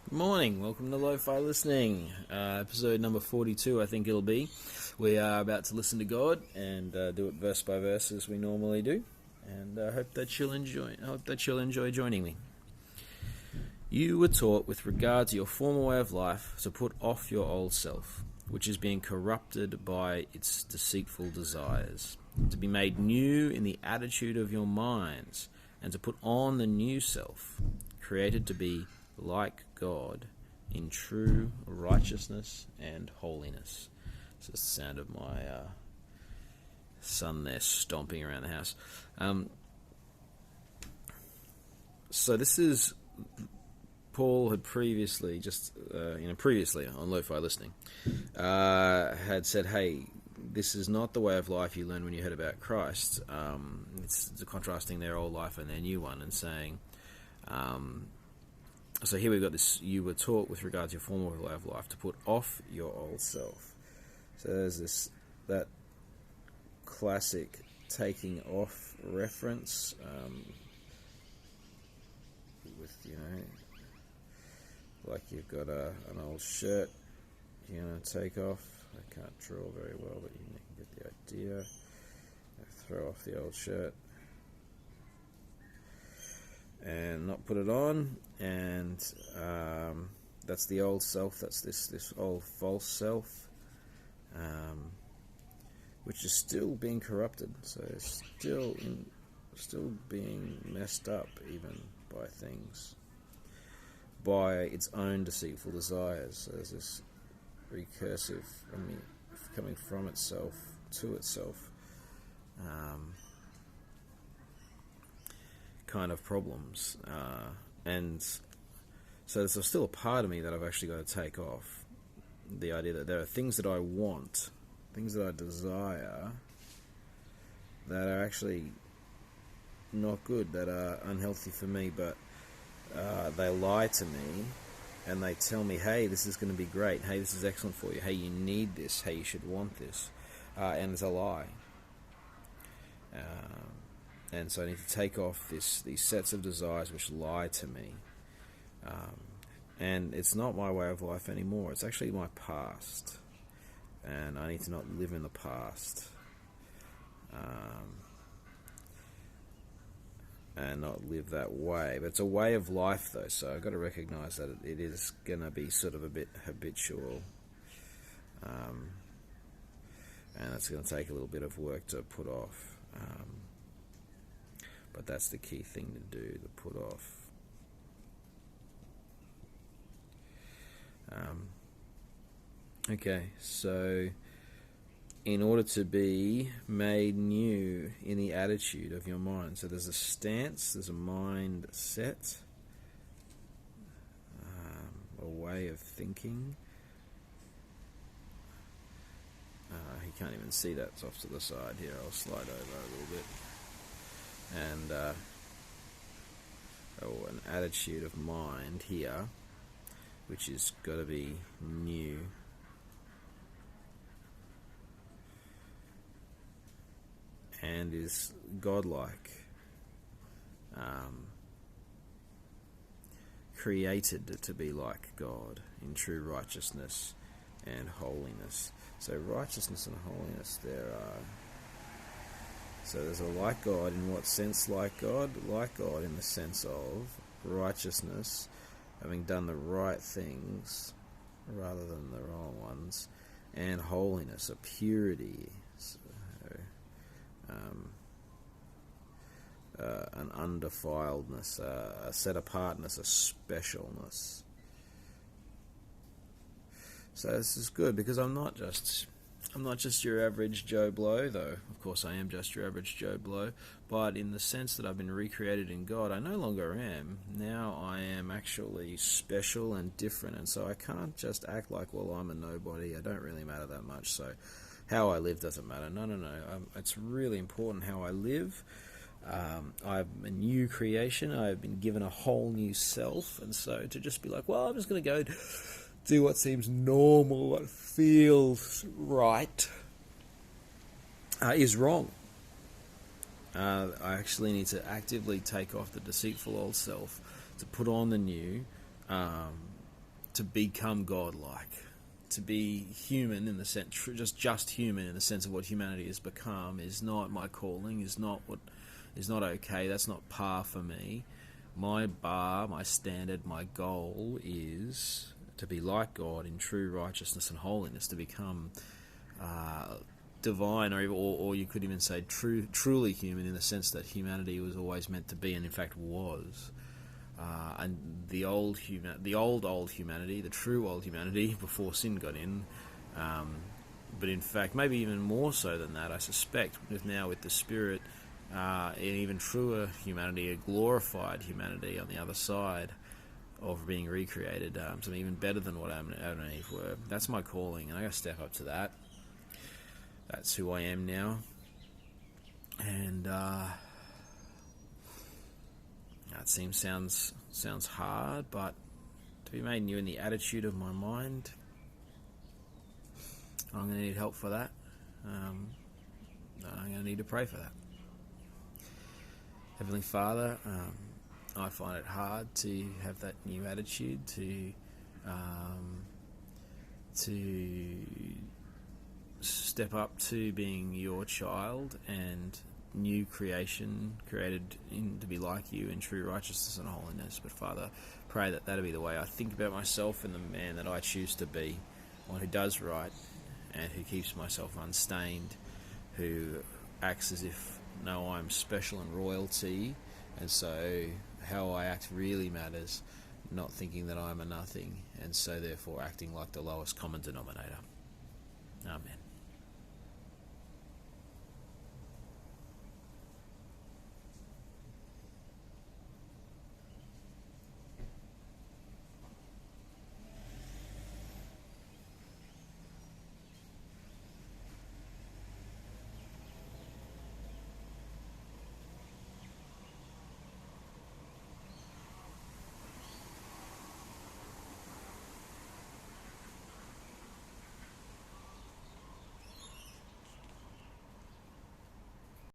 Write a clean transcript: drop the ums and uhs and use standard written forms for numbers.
Morning, welcome to LoFi Listening, episode number 42 I think it'll be. We are about to listen to God and do it verse by verse as we normally do, and I hope that you'll enjoy joining me. You were taught with regard to your former way of life to put off your old self, which is being corrupted by its deceitful desires, to be made new in the attitude of your minds, and to put on the new self, created to be like God in true righteousness and holiness. It's just the sound of my son there stomping around the house. So this is Paul had previously, previously on LoFi Listening, had said, hey, this is not the way of life you learned when you heard about Christ. It's contrasting their old life and their new one, and saying, so here we've got this, you were taught with regard to your former way of life to put off your old self. So there's that classic taking off reference, with, like you've got an old shirt you're going to take off. I can't draw very well, but you can get the idea. Throw off the old shirt and not put it on, and that's the old self. That's this old false self, which is still being corrupted. So it's still being messed up, even by things, by its own deceitful desires. So there's this recursive, coming from itself to itself, kind of problems, and so there's still a part of me that I've actually got to take off. The idea that there are things that I want, things that I desire, that are actually not good, that are unhealthy for me, but they lie to me, and they tell me, hey, this is going to be great, hey, this is excellent for you, hey, you need this, hey, you should want this, and it's a lie. And so I need to take off these sets of desires which lie to me. And it's not my way of life anymore. It's actually my past. And I need to not live in the past. And not live that way. But it's a way of life, though, so I've got to recognise that it is going to be sort of a bit habitual. And it's going to take a little bit of work to put off. But that's the key thing to do, to put off. Okay, so in order to be made new in the attitude of your mind, so there's a stance, there's a mindset, a way of thinking. You can't even see that, it's off to the side here. I'll slide over a little bit. And an attitude of mind here, which is got to be new. And is godlike, created to be like God in true righteousness and holiness. So righteousness and holiness, so there's a like God. In what sense like God? Like God in the sense of righteousness, having done the right things rather than the wrong ones, and holiness, a purity, so, an undefiledness, a set apartness, a specialness. So this is good, because I'm not just your average Joe Blow, though of course I am just your average Joe Blow, but in the sense that I've been recreated in God, I no longer am. Now I am actually special and different, and so I can't just act like, well, I'm a nobody, I don't really matter that much, so how I live doesn't matter. No. It's really important how I live. I'm a new creation. I've been given a whole new self, and so to just be like, well, I'm just going to go do what seems normal, what feels right, is wrong. I actually need to actively take off the deceitful old self to put on the new, to become godlike, to be human in the sense, just human in the sense of what humanity has become, is not my calling, is not okay. That's not par for me. My bar, my standard, my goal is to be like God in true righteousness and holiness, to become divine, or you could even say truly human, in the sense that humanity was always meant to be, and in fact was. And the old humanity, the true old humanity before sin got in, but in fact maybe even more so than that, I suspect, with the Spirit, an even truer humanity, a glorified humanity on the other side of being recreated, something even better than what Adam and Eve were. That's my calling, and I got to step up to that. That's who I am now, and that sounds hard, but to be made new in the attitude of my mind, I'm going to need help for that. I'm going to need to pray for that. Heavenly Father, I find it hard to have that new attitude, to step up to being your child and new creation, created to be like you in true righteousness and holiness. But Father, pray that that'll be the way I think about myself and the man that I choose to be, one who does right and who keeps myself unstained, who acts as if, no, I'm special and royalty, and so how I act really matters, not thinking that I'm a nothing, and so therefore acting like the lowest common denominator. Amen.